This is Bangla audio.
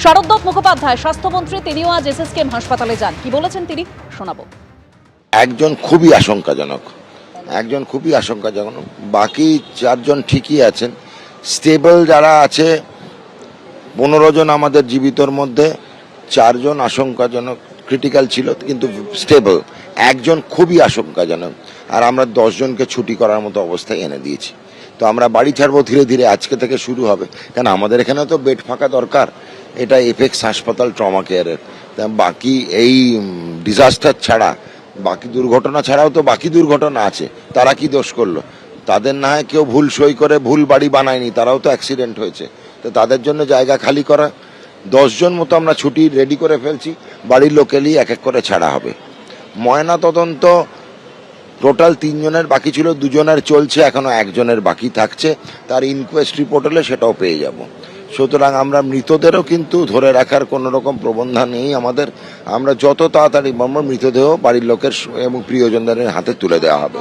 শারদ মুখোপাধ্যায় স্বাস্থ্যমন্ত্রী, তিনিও আজ এসএসকেএম হাসপাতালে যান। কি বলেছেন তিনি শোনাবো। একজন খুবই আশঙ্কাজনক, বাকি চারজন ঠিকই আছেন। স্টেবল যারা আছে 15 জন আমাদের জীবিতর মধ্যে, 4 জন আশঙ্কাজনক ক্রিটিক্যাল ছিল কিন্তু স্টেবল, একজন খুবই আশঙ্কাজনক। আর আমরা 10 জনকে ছুটি করার মতো অবস্থায় এনে দিয়েছি। তো আমরা বাড়ি ছাড়বো ধীরে ধীরে, আজকে থেকে শুরু হবে, কারণ আমাদের এখানে তো বেড ফাঁকা দরকার। এটা এপেক্স হাসপাতাল ট্রমা কেয়ারের। বাকি এই ডিজাস্টার ছাড়া, বাকি দুর্ঘটনা ছাড়াও তো বাকি দুর্ঘটনা আছে। তারা কি দোষ করলো? তাদের না হয় কেউ ভুল সই করে ভুল বাড়ি বানায়নি, তারাও তো অ্যাক্সিডেন্ট হয়েছে। তো তাদের জন্য জায়গা খালি করা। 10 জন মতো আমরা ছুটি রেডি করে ফেলছি, বাড়ির লোকেলই এক এক করে ছাড়া হবে। ময়না তদন্ত টোটাল 3 জনের বাকি ছিল, 2 জনের চলছে, এখনো 1 জনের বাকি থাকছে। তার ইনকোয়েস্ট রিপোর্ট হলে সেটাও পেয়ে যাব। সুতরাং আমরা মৃতদেরও কিন্তু ধরে রাখার কোনো রকম প্রবন্ধা নেই আমাদের। আমরা যত তাড়াতাড়ি মৃতদেহ বাড়ির লোকের এবং প্রিয়জনদের হাতে তুলে দেওয়া হবে।